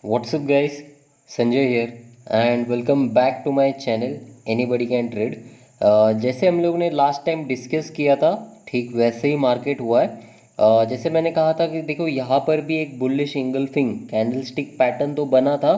What's up guys, Sanjay here and welcome back to my channel Anybody Can Trade। जैसे हम लोग ने last time discuss किया था ठीक वैसे ही मार्केट हुआ है। जैसे मैंने कहा था कि देखो यहाँ पर भी एक बुलिश इंगल्फिंग कैंडलस्टिक पैटर्न तो बना था।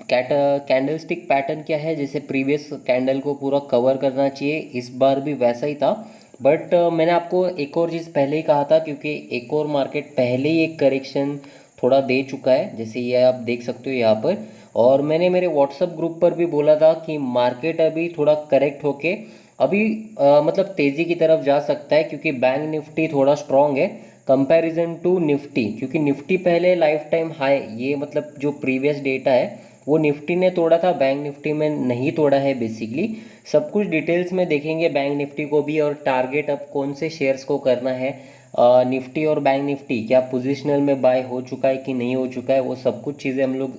कैंडलस्टिक पैटर्न क्या है, जैसे प्रीवियस कैंडल को पूरा कवर करना चाहिए, इस बार भी वैसा ही था। बट मैंने आपको एक और चीज़ पहले ही कहा था, क्योंकि एक और मार्केट पहले ही एक करेक्शन थोड़ा दे चुका है, जैसे ये आप देख सकते हो यहाँ पर। और मैंने मेरे व्हाट्सअप ग्रुप पर भी बोला था कि मार्केट अभी थोड़ा करेक्ट होके अभी मतलब तेज़ी की तरफ जा सकता है, क्योंकि बैंक निफ्टी थोड़ा स्ट्रांग है कंपैरिजन टू निफ्टी। क्योंकि निफ्टी पहले लाइफ टाइम हाई, ये मतलब जो प्रीवियस डेटा है वो निफ्टी ने तोड़ा था, बैंक निफ्टी में नहीं तोड़ा है। बेसिकली सब कुछ डिटेल्स में देखेंगे बैंक निफ्टी को भी, और टारगेट अब कौन से शेयर्स को करना है। निफ्टी और बैंक निफ्टी क्या पोजिशनल में बाय हो चुका है कि नहीं हो चुका है, वो सब कुछ चीज़ें हम लोग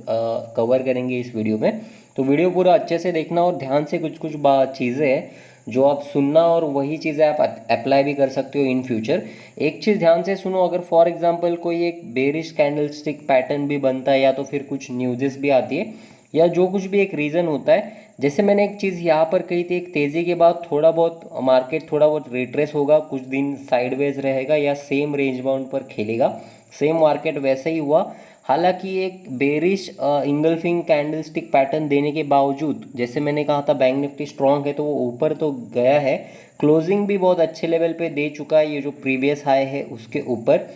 कवर करेंगे इस वीडियो में। तो वीडियो पूरा अच्छे से देखना और ध्यान से कुछ कुछ चीज़ें हैं जो आप सुनना, और वही चीज़ें आप अप्लाई भी कर सकते हो इन फ्यूचर। एक चीज़ ध्यान से सुनो, अगर फॉर एग्जांपल कोई एक बेरिश कैंडलस्टिक पैटर्न भी बनता है, या तो फिर कुछ न्यूज़ेस भी आती है, या जो कुछ भी एक रीज़न होता है, जैसे मैंने एक चीज़ यहाँ पर कही थी, एक तेज़ी के बाद थोड़ा बहुत मार्केट थोड़ा बहुत रिट्रेस होगा, कुछ दिन साइडवेज रहेगा या सेम रेंज बाउंड पर खेलेगा। सेम मार्केट वैसा ही हुआ। हालांकि एक बेरिश इंगल्फिंग कैंडलस्टिक पैटर्न देने के बावजूद, जैसे मैंने कहा था बैंक निफ्टी स्ट्रांग है तो वो ऊपर तो गया है, क्लोजिंग भी बहुत अच्छे लेवल पे दे चुका है, ये जो प्रीवियस हाई है उसके ऊपर।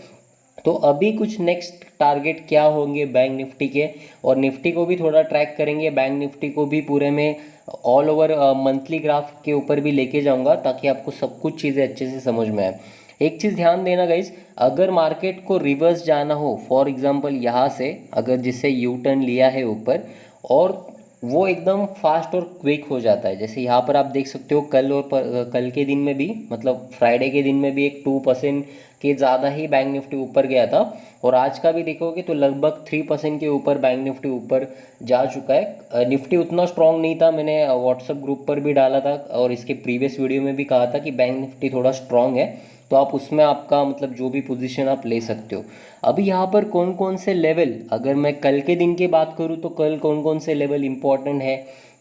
तो अभी कुछ नेक्स्ट टारगेट क्या होंगे बैंक निफ्टी के, और निफ्टी को भी थोड़ा ट्रैक करेंगे, बैंक निफ्टी को भी पूरे में ऑल ओवर मंथली ग्राफ के ऊपर भी लेके जाऊंगा, ताकि आपको सब कुछ चीज़ें अच्छे से समझ में आए। एक चीज़ ध्यान देना गाइस, अगर मार्केट को रिवर्स जाना हो, फॉर एग्जांपल यहाँ से अगर जिससे यू टर्न लिया है ऊपर, और वो एकदम फास्ट और क्विक हो जाता है, जैसे यहाँ पर आप देख सकते हो कल और कल के दिन में भी, मतलब फ्राइडे के दिन में भी एक 2% के ज़्यादा ही बैंक निफ्टी ऊपर गया था। और आज का भी देखोगे तो लगभग 3% के ऊपर बैंक निफ्टी ऊपर जा चुका है। निफ्टी उतना स्ट्रांग नहीं था, मैंने व्हाट्सअप ग्रुप पर भी डाला था, और इसके प्रीवियस वीडियो में भी कहा था कि बैंक निफ्टी थोड़ा स्ट्रांग है, तो आप उसमें आपका मतलब जो भी पोजीशन आप ले सकते हो। अभी यहाँ पर कौन कौन से लेवल, अगर मैं कल के दिन की बात करूँ तो कल कौन कौन से लेवल इंपॉर्टेंट है,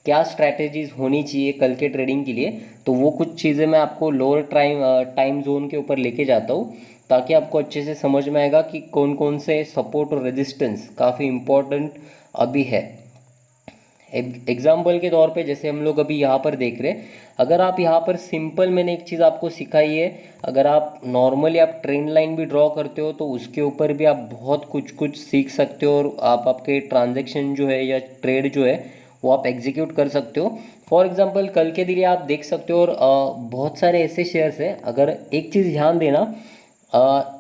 क्या स्ट्रैटेजीज होनी चाहिए कल के ट्रेडिंग के लिए, तो वो कुछ चीज़ें मैं आपको लोअर टाइम जोन के ऊपर लेके जाता हूँ, ताकि आपको अच्छे से समझ में आएगा कि कौन कौन से सपोर्ट और रेजिस्टेंस काफ़ी इम्पोर्टेंट अभी है। एग्जाम्पल के तौर पे जैसे हम लोग अभी यहाँ पर देख रहे हैं, अगर आप यहाँ पर सिंपल, मैंने एक चीज़ आपको सिखाई है, अगर आप नॉर्मली आप ट्रेंड लाइन भी ड्रॉ करते हो तो उसके ऊपर भी आप बहुत कुछ कुछ सीख सकते हो, और आप आपके ट्रांजेक्शन जो है या ट्रेड जो है वो आप एग्जीक्यूट कर सकते हो। फॉर एग्जांपल कल के दिन आप देख सकते हो, और बहुत सारे ऐसे शेयर्स हैं। अगर एक चीज़ ध्यान देना,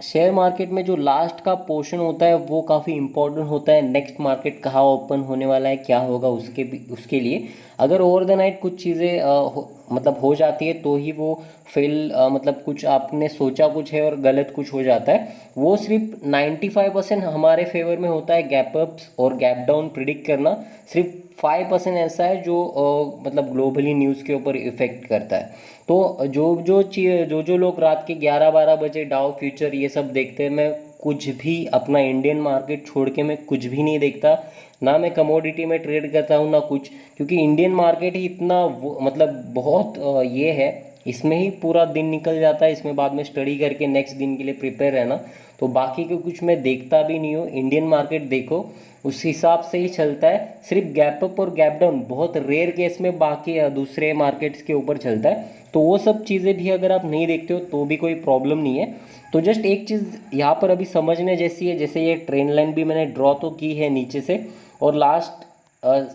शेयर मार्केट में जो लास्ट का पोर्शन होता है वो काफ़ी इंपॉर्टेंट होता है, नेक्स्ट मार्केट कहाँ ओपन होने वाला है, क्या होगा उसके लिए। अगर ओवर द नाइट कुछ चीज़ें मतलब हो जाती है तो ही वो फेल, मतलब कुछ आपने सोचा कुछ है और गलत कुछ हो जाता है, वो सिर्फ 95% हमारे फेवर में होता है। गैप अप्स और गैप डाउन प्रिडिक्ट करना सिर्फ 5% ऐसा है जो मतलब ग्लोबली न्यूज़ के ऊपर इफेक्ट करता है। तो जो लोग रात के 11-12 बजे डाउ फ्यूचर ये सब देखते हैं, मैं कुछ भी अपना इंडियन मार्केट छोड़ के मैं कुछ भी नहीं देखता, ना मैं कमोडिटी में ट्रेड करता हूँ ना कुछ, क्योंकि इंडियन मार्केट ही इतना मतलब बहुत ये है, इसमें ही पूरा दिन निकल जाता है, इसमें बाद में स्टडी करके नेक्स्ट दिन के लिए प्रिपेयर रहना। तो बाकी के कुछ मैं देखता भी नहीं हूँ, इंडियन मार्केट देखो उस हिसाब से ही चलता है। सिर्फ गैप अप और गैप डाउन बहुत रेयर केस में बाकी दूसरे मार्केट्स के ऊपर चलता है, तो वो सब चीज़ें भी अगर आप नहीं देखते हो तो भी कोई प्रॉब्लम नहीं है। तो जस्ट एक चीज़ यहाँ पर अभी समझने जैसी है, जैसे ये ट्रेंड लाइन भी मैंने ड्रॉ तो की है नीचे से, और लास्ट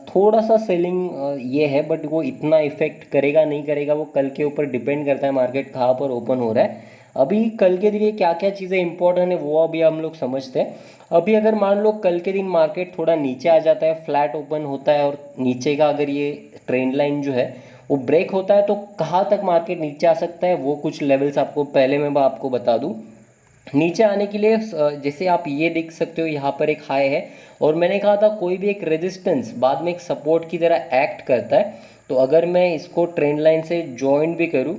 थोड़ा सा सेलिंग ये है, बट वो इतना इफेक्ट करेगा नहीं करेगा वो कल के ऊपर डिपेंड करता है, मार्केट कहाँ पर ओपन हो रहा है। अभी कल के दिन क्या क्या चीज़ें इंपॉर्टेंट है वो अभी हम लोग समझते हैं। अभी अगर मान लो कल के दिन मार्केट थोड़ा नीचे आ जाता है, फ्लैट ओपन होता है, और नीचे का अगर ये ट्रेंड लाइन जो है वो ब्रेक होता है, तो कहाँ तक मार्केट नीचे आ सकता है, वो कुछ लेवल्स आपको पहले मैं आपको बता दूं। नीचे आने के लिए जैसे आप ये देख सकते हो यहाँ पर एक हाई है, और मैंने कहा था कोई भी एक रेजिस्टेंस बाद में एक सपोर्ट की तरह एक्ट करता है। तो अगर मैं इसको ट्रेंड लाइन से ज्वाइन भी करूँ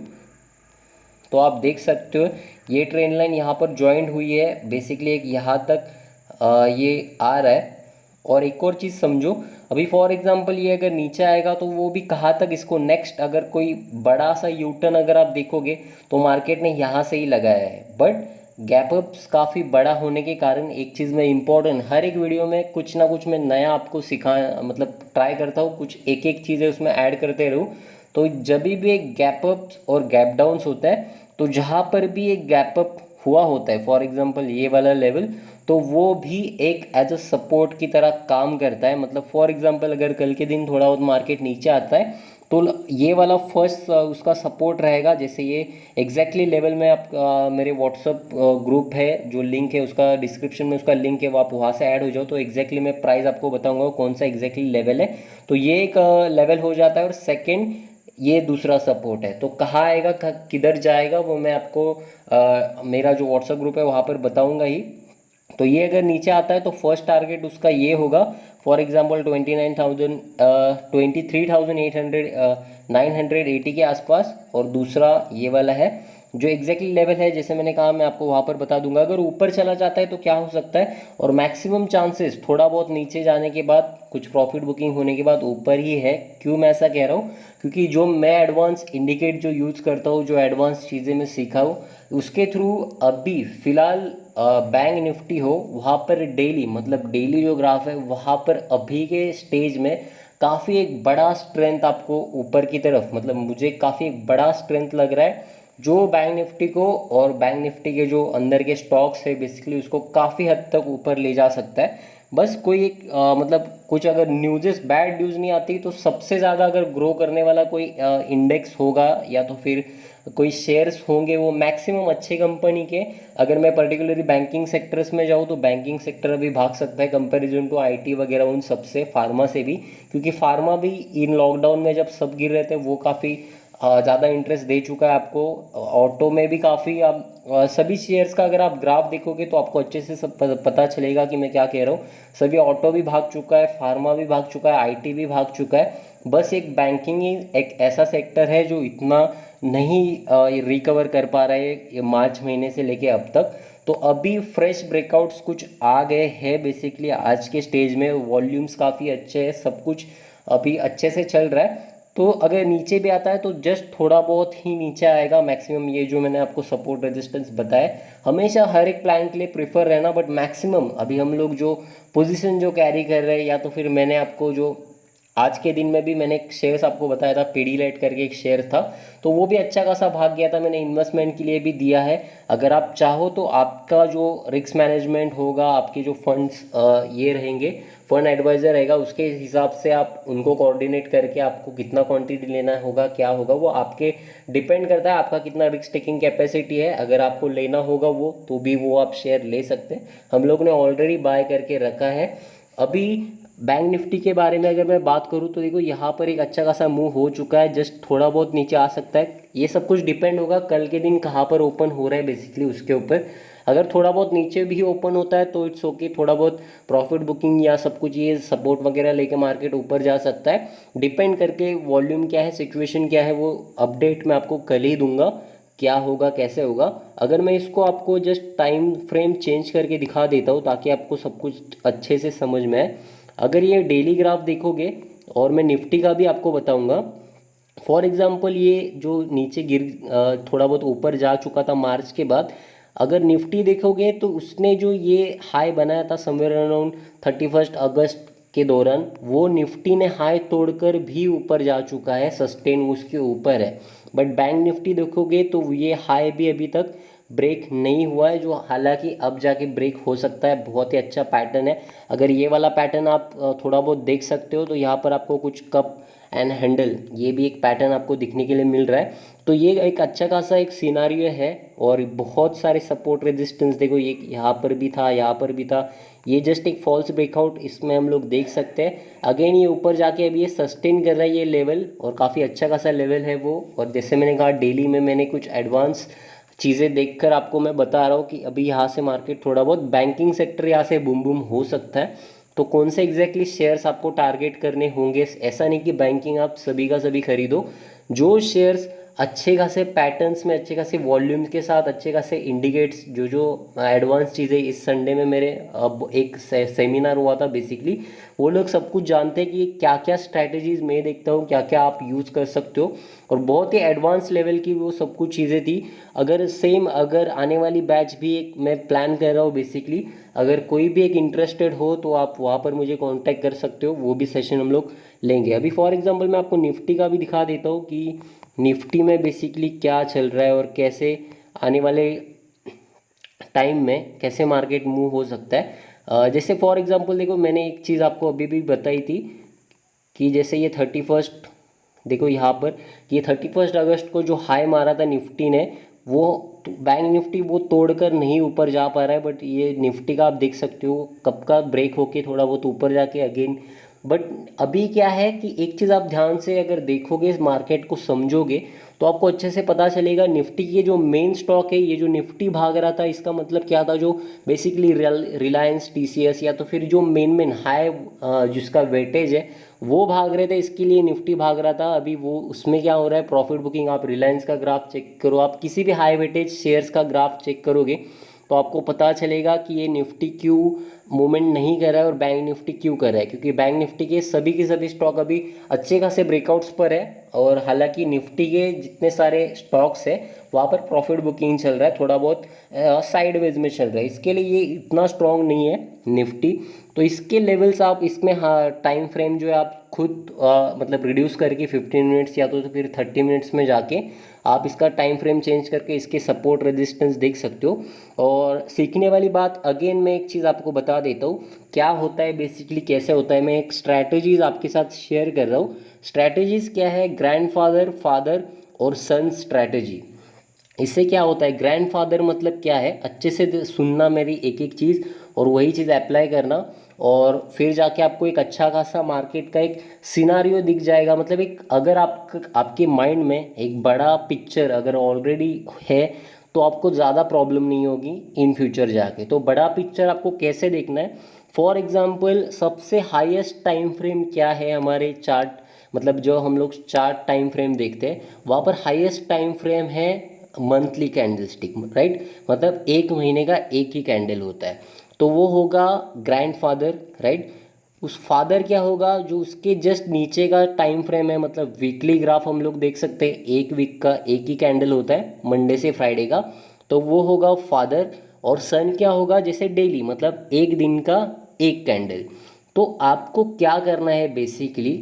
तो आप देख सकते हो ये ट्रेंड लाइन यहाँ पर ज्वाइंट हुई है, बेसिकली एक यहाँ तक ये आ रहा है, और एक और चीज़ समझो, अभी फॉर एग्जांपल ये अगर नीचे आएगा तो वो भी कहाँ तक इसको नेक्स्ट अगर कोई बड़ा सा यू टर्न अगर आप देखोगे तो मार्केट ने यहाँ से ही लगाया है। बट गैप अप्स काफ़ी बड़ा होने के कारण एक चीज़ में इम्पॉर्टेंट, हर एक वीडियो में कुछ ना कुछ मैं नया आपको सिखा मतलब ट्राई करता हूँ, कुछ एक एक चीज़ें उसमें ऐड करते रहूँ। तो जब भी एक गैप अप्स और गैप डाउन्स होता है तो जहाँ पर भी एक गैप अप हुआ होता है, फॉर एग्जांपल ये वाला लेवल, तो वो भी एक एज अ सपोर्ट की तरह काम करता है। मतलब फॉर एग्जांपल अगर कल के दिन थोड़ा बहुत मार्केट नीचे आता है तो ये वाला फर्स्ट उसका सपोर्ट रहेगा। जैसे ये एग्जैक्टली लेवल में आप मेरे व्हाट्सअप ग्रुप है, जो लिंक है उसका डिस्क्रिप्शन में उसका लिंक है, वो आप वहाँ से ऐड हो जाओ तो एग्जैक्टली मैं प्राइस आपको बताऊंगा कौन सा एग्जैक्टली लेवल है। तो ये एक लेवल हो जाता है और सेकंड ये दूसरा सपोर्ट है। तो कहाँ आएगा किधर जाएगा वो मैं आपको मेरा जो व्हाट्सएप ग्रुप है वहाँ पर बताऊंगा ही। तो ये अगर नीचे आता है तो फर्स्ट टारगेट उसका ये होगा, फॉर एग्जांपल 980 के आसपास। और दूसरा ये वाला है जो एग्जैक्टली लेवल है, जैसे मैंने कहा मैं आपको वहाँ पर बता दूंगा। अगर ऊपर चला जाता है तो क्या हो सकता है, और मैक्सिमम चांसेस थोड़ा बहुत नीचे जाने के बाद कुछ प्रॉफिट बुकिंग होने के बाद ऊपर ही है। क्यों मैं ऐसा कह रहा हूँ, क्योंकि जो मैं एडवांस इंडिकेट जो यूज़ करता हूँ, जो एडवांस चीज़ें मैं सीखा हूँ उसके थ्रू अभी फ़िलहाल बैंक निफ्टी हो वहाँ पर डेली, मतलब डेली जो ग्राफ है वहाँ पर अभी के स्टेज में काफ़ी एक बड़ा स्ट्रेंथ आपको ऊपर की तरफ, मतलब मुझे काफ़ी एक बड़ा स्ट्रेंथ लग रहा है जो बैंक निफ्टी को और बैंक निफ्टी के जो अंदर के स्टॉक्स है बेसिकली उसको काफ़ी हद तक ऊपर ले जा सकता है। बस कोई एक मतलब कुछ अगर न्यूज़ेस बैड न्यूज़ नहीं आती तो सबसे ज़्यादा अगर ग्रो करने वाला कोई इंडेक्स होगा या तो फिर कोई शेयर्स होंगे वो मैक्सिमम अच्छे कंपनी के। अगर मैं पर्टिकुलरली बैंकिंग सेक्टर्स में जाऊँ तो बैंकिंग सेक्टर अभी भाग सकता है कंपैरिजन टू आईटी वगैरह उन सबसे, फार्मा से भी, क्योंकि फार्मा भी इन लॉकडाउन में जब सब गिर रहे थे वो काफ़ी ज़्यादा इंटरेस्ट दे चुका है आपको। ऑटो में भी काफ़ी आप सभी शेयर्स का अगर आप ग्राफ देखोगे तो आपको अच्छे से सब पता चलेगा कि मैं क्या कह रहा हूँ। सभी ऑटो भी भाग चुका है, फार्मा भी भाग चुका है, आईटी भी भाग चुका है। बस एक बैंकिंग ही एक ऐसा सेक्टर है जो इतना नहीं रिकवर कर पा रहा है ये मार्च महीने से लेके अब तक। तो अभी फ्रेश ब्रेकआउट्स कुछ आ गए हैं बेसिकली आज के स्टेज में, वॉल्यूम्स काफ़ी अच्छे हैं, सब कुछ अभी अच्छे से चल रहा है। तो अगर नीचे भी आता है तो जस्ट थोड़ा बहुत ही नीचे आएगा मैक्सिमम, ये जो मैंने आपको सपोर्ट रेजिस्टेंस बताया हमेशा हर एक प्लान के लिए प्रेफर रहना। बट मैक्सिमम अभी हम लोग जो पोजीशन जो कैरी कर रहे हैं, या तो फिर मैंने आपको जो आज के दिन में भी मैंने एक शेयर्स आपको बताया था, पीडीलाइट करके एक शेयर था, तो वो भी अच्छा खासा भाग गया था, मैंने इन्वेस्टमेंट के लिए भी दिया है। अगर आप चाहो तो आपका जो रिस्क मैनेजमेंट होगा, आपके जो फंड्स ये रहेंगे, फंड एडवाइजर रहेगा, उसके हिसाब से आप उनको कोऑर्डिनेट करके आपको कितना क्वांटिटी लेना होगा क्या होगा वो आपके डिपेंड करता है, आपका कितना रिस्क टेकिंग कैपेसिटी है। अगर आपको लेना होगा वो तो भी वो आप शेयर ले सकते हैं, हम लोग ने ऑलरेडी बाय करके रखा है। अभी बैंक निफ्टी के बारे में अगर मैं बात करूं तो देखो यहाँ पर एक अच्छा खासा मूव हो चुका है, जस्ट थोड़ा बहुत नीचे आ सकता है। ये सब कुछ डिपेंड होगा कल के दिन कहाँ पर ओपन हो रहा है बेसिकली उसके ऊपर। अगर थोड़ा बहुत नीचे भी ओपन होता है तो इट्स ओके, थोड़ा बहुत प्रॉफिट बुकिंग या सब कुछ ये सपोर्ट वगैरह लेके मार्केट ऊपर जा सकता है। डिपेंड करके वॉल्यूम क्या है, सिचुएशन क्या है, वो अपडेट मैं आपको कल ही दूंगा क्या होगा कैसे होगा। अगर मैं इसको आपको जस्ट टाइम फ्रेम चेंज करके दिखा देता हूँ ताकि आपको सब कुछ अच्छे से समझ में आए। अगर ये डेली ग्राफ देखोगे और मैं निफ्टी का भी आपको बताऊंगा, फॉर एग्जांपल ये जो नीचे थोड़ा बहुत ऊपर जा चुका था मार्च के बाद, अगर निफ्टी देखोगे तो उसने जो ये हाई बनाया था समवेयर अराउंड 31 अगस्त के दौरान, वो निफ्टी ने हाई तोड़कर भी ऊपर जा चुका है, सस्टेन उसके ऊपर है। बट बैंक निफ्टी देखोगे तो ये हाई भी अभी तक ब्रेक नहीं हुआ है, जो हालांकि अब जाके ब्रेक हो सकता है। बहुत ही अच्छा पैटर्न है। अगर ये वाला पैटर्न आप थोड़ा बहुत देख सकते हो तो यहाँ पर आपको कुछ कप एंड हैंडल ये भी एक पैटर्न आपको दिखने के लिए मिल रहा है। तो ये एक अच्छा खासा एक सिनारियो है और बहुत सारे सपोर्ट रेजिस्टेंस देखो, ये यहाँ पर भी था, यहाँ पर भी था, ये जस्ट एक फॉल्स ब्रेकआउट इसमें हम लोग देख सकते हैं। अगेन ये ऊपर जाके अभी ये सस्टेन कर रहा है ये लेवल, और काफ़ी अच्छा खासा लेवल है वो। और जैसे मैंने कहा डेली में मैंने कुछ एडवांस चीज़ें देखकर आपको मैं बता रहा हूँ कि अभी यहाँ से मार्केट थोड़ा बहुत बैंकिंग सेक्टर यहाँ से बूम बूम हो सकता है। तो कौन से एग्जैक्टली शेयर्स आपको टारगेट करने होंगे, ऐसा नहीं कि बैंकिंग आप सभी का सभी खरीदो। जो शेयर्स अच्छे खासे पैटर्न्स में, अच्छे खासे वॉल्यूम्स के साथ, अच्छे खासे इंडिकेट्स, जो जो एडवांस चीज़ें इस संडे में मेरे अब एक सेमिनार हुआ था बेसिकली, वो लोग सब कुछ जानते हैं कि क्या क्या स्ट्रैटेजीज मैं देखता हूँ, क्या क्या आप यूज़ कर सकते हो, और बहुत ही एडवांस लेवल की वो सब कुछ चीज़ें थी। अगर आने वाली बैच भी एक मैं प्लान कर रहा हूँ बेसिकली, अगर कोई भी एक इंटरेस्टेड हो तो आप वहाँ पर मुझे कांटेक्ट कर सकते हो, वो भी सेशन हम लोग लेंगे। अभी फॉर एग्जांपल मैं आपको निफ्टी का भी दिखा देता हूँ कि निफ्टी में बेसिकली क्या चल रहा है और कैसे आने वाले टाइम में कैसे मार्केट मूव हो सकता है। जैसे फॉर एग्जांपल देखो, मैंने एक चीज़ आपको अभी भी बताई थी कि जैसे ये 31, देखो यहाँ पर कि ये 31 अगस्त को जो हाई मारा था निफ्टी ने, वो बैंक निफ्टी वो तोड़कर नहीं ऊपर जा पा रहा है, बट ये निफ्टी का आप देख सकते हो कब का ब्रेक होके थोड़ा बहुत ऊपर जाके अगेन। बट अभी क्या है कि एक चीज़ आप ध्यान से अगर देखोगे, इस मार्केट को समझोगे, तो आपको अच्छे से पता चलेगा निफ्टी की जो मेन स्टॉक है, ये जो निफ्टी भाग रहा था, इसका मतलब क्या था, जो बेसिकली रिलायंस, टीसीएस, या तो फिर जो मेन हाई जिसका वेटेज है वो भाग रहे थे, इसके लिए निफ्टी भाग रहा था। अभी वो उसमें क्या हो रहा है, प्रॉफिट बुकिंग, आप रिलायंस का ग्राफ चेक करो, आप किसी भी हाई वेटेज शेयर्स का ग्राफ चेक करोगे तो आपको पता चलेगा कि ये निफ्टी क्यों मूवमेंट नहीं कर रहा है और बैंक निफ्टी क्यों कर रहा है, क्योंकि बैंक निफ्टी के सभी स्टॉक अभी अच्छे खासे ब्रेकआउट्स पर है, और हालांकि निफ्टी के जितने सारे स्टॉक्स है वहाँ पर प्रॉफिट बुकिंग चल रहा है, थोड़ा बहुत साइडवेज में चल रहा है, इसके लिए ये इतना स्ट्रॉन्ग नहीं है निफ्टी। तो इसके लेवल्स आप इसमें, हाँ, टाइम फ्रेम जो है आप खुद मतलब रिड्यूस करके 15 मिनट्स या तो फिर 30 मिनट्स में जाके आप इसका टाइम फ्रेम चेंज करके इसके सपोर्ट रेजिस्टेंस देख सकते हो। और सीखने वाली बात, अगेन मैं एक चीज़ आपको बता देता हूँ क्या होता है बेसिकली, कैसे होता है। मैं एक स्ट्रैटेजीज आपके साथ शेयर कर रहा हूँ। स्ट्रैटेजीज क्या है, ग्रैंडफादर, फादर और सन स्ट्रैटेजी। इससे क्या होता है, ग्रैंडफादर मतलब क्या है, अच्छे से सुनना मेरी एक एक चीज़ और वही चीज़ अप्लाई करना, और फिर जाके आपको एक अच्छा खासा मार्केट का एक सिनारियो दिख जाएगा। मतलब एक, अगर आपके माइंड में एक बड़ा पिक्चर अगर ऑलरेडी है तो आपको ज़्यादा प्रॉब्लम नहीं होगी इन फ्यूचर जाके। तो बड़ा पिक्चर आपको कैसे देखना है, फॉर एग्जांपल सबसे हाईएस्ट टाइम फ्रेम क्या है हमारे चार्ट, मतलब जो हम लोग चार्ट टाइम फ्रेम देखते हैं वहाँ पर हाईएस्ट टाइम फ्रेम है मंथली कैंडल स्टिक, राइट, मतलब एक महीने का एक ही कैंडल होता है, तो वो होगा ग्रैंडफादर, राइट। उस फादर क्या होगा, जो उसके जस्ट नीचे का टाइम फ्रेम है, मतलब वीकली ग्राफ हम लोग देख सकते हैं, एक वीक का एक ही कैंडल होता है मंडे से फ्राइडे का, तो वो होगा फादर। और सन क्या होगा, जैसे डेली, मतलब एक दिन का एक कैंडल। तो आपको क्या करना है बेसिकली,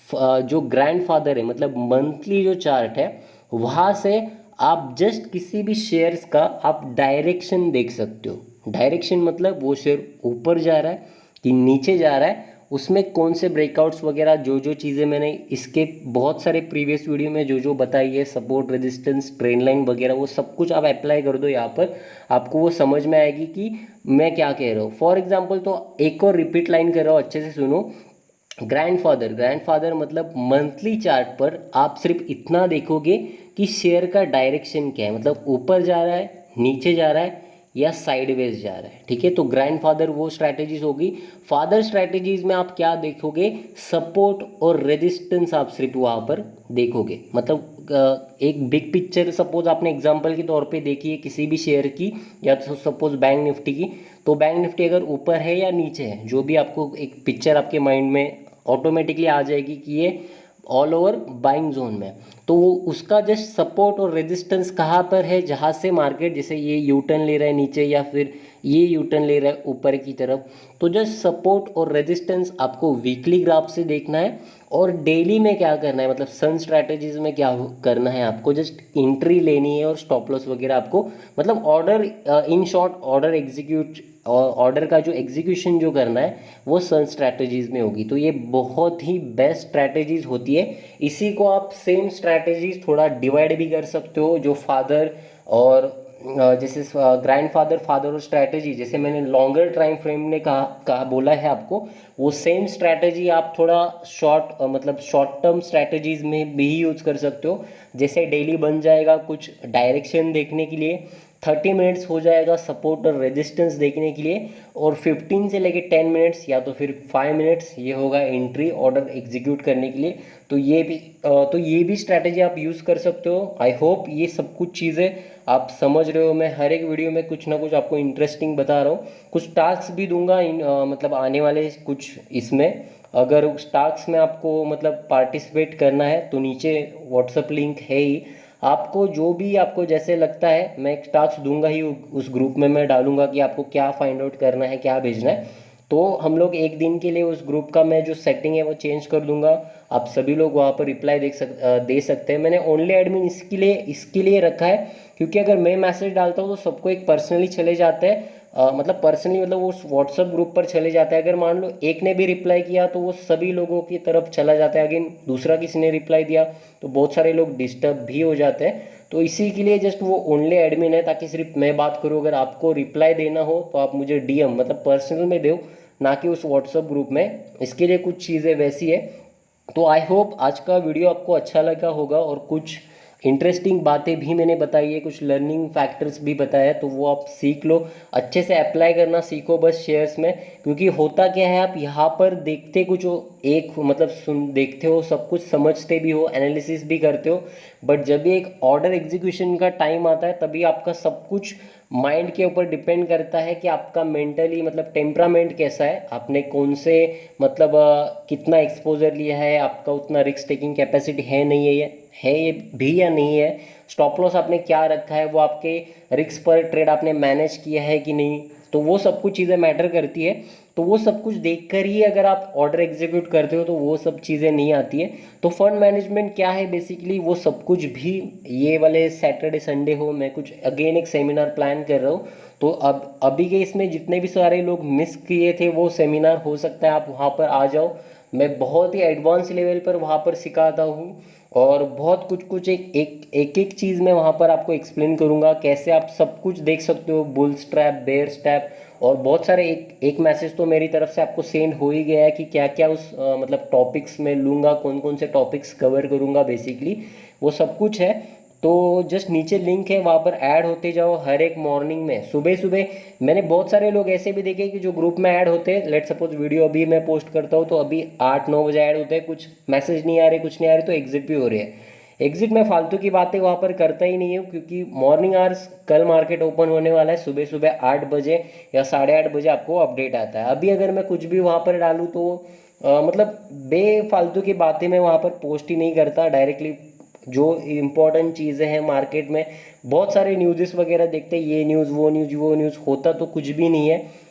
जो ग्रैंडफादर है मतलब मंथली जो चार्ट है वहाँ से आप जस्ट किसी भी शेयर्स का आप डायरेक्शन देख सकते हो। डायरेक्शन मतलब वो शेयर ऊपर जा रहा है कि नीचे जा रहा है, उसमें कौन से ब्रेकआउट्स वगैरह, जो जो चीज़ें मैंने इसके बहुत सारे प्रीवियस वीडियो में जो जो बताई है, सपोर्ट, रेजिस्टेंस, ट्रेंड लाइन वगैरह, वो सब कुछ आप अप्लाई कर दो यहाँ पर, आपको वो समझ में आएगी कि मैं क्या कह रहा हूँ। फॉर एग्जाम्पल, तो एक और रिपीट लाइन कर रहा हूँ, अच्छे से सुनो। ग्रैंडफादर मतलब मंथली चार्ट पर आप सिर्फ इतना देखोगे कि शेयर का डायरेक्शन क्या है, मतलब ऊपर जा रहा है, नीचे जा रहा है, या साइडवेज जा रहा है, ठीक है। तो ग्रैंडफादर वो स्ट्रैटेजीज होगी। फादर स्ट्रैटेजीज में आप क्या देखोगे, सपोर्ट और रेजिस्टेंस आप सिर्फ वहाँ पर देखोगे, मतलब एक बिग पिक्चर सपोज आपने एग्जांपल के तौर पे देखी है किसी भी शेयर की, या तो सपोज बैंक निफ्टी की, तो बैंक निफ्टी अगर ऊपर है या नीचे है, जो भी आपको एक पिक्चर आपके माइंड में ऑटोमेटिकली आ जाएगी कि ये ऑल ओवर बाइंग जोन में, तो वो उसका जस्ट सपोर्ट और रेजिस्टेंस कहाँ पर है, जहाँ से मार्केट, जैसे ये यू टर्न ले रहा है नीचे या फिर ये यू टर्न ले रहा है ऊपर की तरफ, तो जस्ट सपोर्ट और रेजिस्टेंस आपको वीकली ग्राफ से देखना है। और डेली में क्या करना है, मतलब सन स्ट्रैटेजीज में क्या करना है, आपको जस्ट एंट्री लेनी है और स्टॉप लॉस वगैरह आपको, मतलब order, in short order execute, order का जो एग्जीक्यूशन जो करना है वो सन स्ट्रैटेजीज में होगी। तो ये बहुत ही बेस्ट स्ट्रैटेजीज होती है। इसी को आप सेम स्ट्रैटेजीज थोड़ा डिवाइड भी कर सकते हो, जो फादर और जैसे ग्रैंडफादर, फादर और स्ट्रैटेजी, जैसे मैंने लॉन्गर टाइम फ्रेम ने कहा बोला है आपको, वो सेम स्ट्रैटेजी आप थोड़ा शॉर्ट, मतलब शॉर्ट टर्म स्ट्रैटेजीज में भी यूज़ कर सकते हो। जैसे डेली बन जाएगा कुछ डायरेक्शन देखने के लिए, 30 मिनट्स हो जाएगा सपोर्ट और रेजिस्टेंस देखने के लिए, और 15 से लेके 10 मिनट्स या तो फिर 5 मिनट्स ये होगा एंट्री ऑर्डर एग्जीक्यूट करने के लिए। तो ये भी स्ट्रैटेजी आप यूज़ कर सकते हो। आई होप ये सब कुछ चीज़ें आप समझ रहे हो। मैं हर एक वीडियो में कुछ ना कुछ आपको इंटरेस्टिंग बता रहा हूँ। कुछ टास्क भी दूंगा मतलब आने वाले कुछ इसमें। अगर उस टास्क में आपको मतलब पार्टिसिपेट करना है तो नीचे व्हाट्सअप लिंक है ही। आपको जो भी आपको जैसे लगता है मैं एक टास्क दूंगा ही, उस ग्रुप में मैं डालूंगा कि आपको क्या फाइंड आउट करना है, क्या भेजना है। तो हम लोग एक दिन के लिए उस ग्रुप का मैं जो सेटिंग है वो चेंज कर दूंगा। आप सभी लोग वहाँ पर रिप्लाई दे सकते हैं। मैंने ओनली एडमिन इसके लिए रखा है, क्योंकि अगर मैं मैसेज डालता हूँ तो सबको एक पर्सनली चले जाते हैं, मतलब पर्सनली मतलब वो व्हाट्सअप ग्रुप पर चले जाता है। अगर मान लो एक ने भी रिप्लाई किया तो वो सभी लोगों की तरफ चला जाता है। अगेन दूसरा किसी ने रिप्लाई दिया तो बहुत सारे लोग डिस्टर्ब भी हो जाते हैं। तो इसी के लिए जस्ट वो ओनली एडमिन है, ताकि सिर्फ मैं बात करूँ। अगर आपको रिप्लाई देना हो तो आप मुझे डीएम मतलब पर्सनल में दो, ना कि उस व्हाट्सअप ग्रुप में। इसके लिए कुछ चीज़ें वैसी है। तो आई होप आज का वीडियो आपको अच्छा लगा होगा, और कुछ इंटरेस्टिंग बातें भी मैंने बताई है, कुछ लर्निंग फैक्टर्स भी बताया, तो वो आप सीख लो। अच्छे से अप्लाई करना सीखो बस शेयर्स में। क्योंकि होता क्या है, आप यहाँ पर देखते कुछ हो, एक मतलब देखते हो सब कुछ, समझते भी हो, एनालिसिस भी करते हो, बट जब भी एक ऑर्डर एग्जीक्यूशन का टाइम आता है तभी आपका सब कुछ माइंड के ऊपर डिपेंड करता है कि आपका मेंटली मतलब टेम्परामेंट कैसा है, आपने कौन से मतलब कितना एक्सपोजर लिया है, आपका उतना रिस्क टेकिंग कैपेसिटी है नहीं है ये भी या नहीं है, स्टॉप लॉस आपने क्या रखा है, वो आपके रिस्क पर ट्रेड आपने मैनेज किया है कि नहीं। तो वो सब कुछ चीज़ें मैटर करती है। तो वो सब कुछ देखकर ही अगर आप ऑर्डर एग्जीक्यूट करते हो तो वो सब चीज़ें नहीं आती है। तो फंड मैनेजमेंट क्या है बेसिकली, वो सब कुछ भी ये वाले सैटरडे संडे हो, मैं कुछ अगेन एक सेमिनार प्लान कर रहा हूँ। तो अब अभी के इसमें जितने भी सारे लोग मिस किए थे वो सेमिनार, हो सकता है आप वहाँ पर आ जाओ। मैं बहुत ही एडवांस लेवल पर वहाँ पर सिखाता हूँ, और बहुत कुछ कुछ एक चीज़ मैं वहाँ पर आपको एक्सप्लेन करूँगा, कैसे आप सब कुछ देख सकते हो, बुल स्ट्रैप, बेयर स्ट्रैप, और बहुत सारे एक मैसेज तो मेरी तरफ से आपको सेंड हो ही गया है कि क्या क्या उस मतलब टॉपिक्स में लूँगा, कौन कौन से टॉपिक्स कवर करूँगा बेसिकली, वो सब कुछ है। तो जस्ट नीचे लिंक है, वहाँ पर ऐड होते जाओ हर एक मॉर्निंग में सुबह सुबह। मैंने बहुत सारे लोग ऐसे भी देखे कि जो ग्रुप में ऐड होते हैं, लेट सपोज वीडियो अभी मैं पोस्ट करता हूँ तो अभी 8-9 बजे ऐड होते हैं, कुछ मैसेज नहीं आ रहे, कुछ नहीं आ रहे, तो एग्जिट भी हो रही है। एग्जिट में फालतू की बातें वहाँ पर करता ही नहीं हूँ, क्योंकि मॉर्निंग आवर्स कल मार्केट ओपन होने वाला है, सुबह सुबह 8 बजे या 8:30 बजे आपको अपडेट आता है। अभी अगर मैं कुछ भी वहाँ पर डालूँ तो मतलब बेफालतू की बातें मैं वहाँ पर पोस्ट ही नहीं करता। डायरेक्टली जो इम्पोर्टेंट चीज़ें हैं मार्केट में, बहुत सारे न्यूज़ वगैरह देखते हैं, ये न्यूज़ वो न्यूज़ वो न्यूज़, होता तो कुछ भी नहीं है।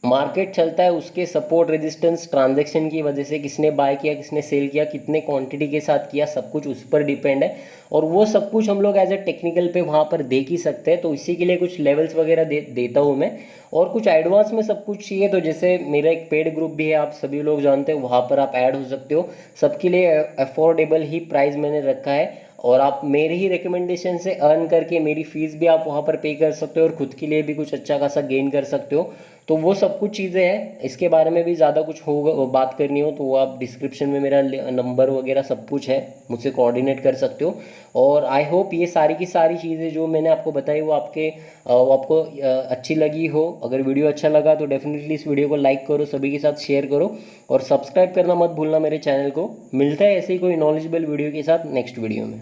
मार्केट चलता है उसके सपोर्ट रेजिस्टेंस ट्रांजैक्शन की वजह से, किसने बाय किया, किसने सेल किया, कितने क्वांटिटी के साथ किया, सब कुछ उस पर डिपेंड है। और वो सब कुछ हम लोग एज ए टेक्निकल पे वहाँ पर देख ही सकते हैं। तो इसी के लिए कुछ लेवल्स वगैरह देता हूँ मैं, और कुछ एडवांस में सब कुछ चाहिए तो जैसे मेरा एक पेड ग्रुप भी है, आप सभी लोग जानते हो, वहाँ पर आप ऐड हो सकते हो। सबके लिए अफोर्डेबल ही प्राइस मैंने रखा है, और आप मेरे ही रिकमेंडेशन से अर्न करके मेरी फ़ीस भी आप वहाँ पर पे कर सकते हो, और खुद के लिए भी कुछ अच्छा खासा गेन कर सकते हो। तो वो सब कुछ चीज़ें हैं। इसके बारे में भी ज़्यादा कुछ होगा बात करनी हो तो वो आप डिस्क्रिप्शन में मेरा नंबर वगैरह सब कुछ है, मुझसे कोऑर्डिनेट कर सकते हो। और आई होप ये सारी की सारी चीज़ें जो मैंने आपको बताई वो आपको अच्छी लगी हो। अगर वीडियो अच्छा लगा तो डेफिनेटली इस वीडियो को लाइक करो, सभी के साथ शेयर करो, और सब्सक्राइब करना मत भूलना मेरे चैनल को। मिलता है ऐसे ही कोई नॉलेजेबल वीडियो के साथ नेक्स्ट वीडियो में।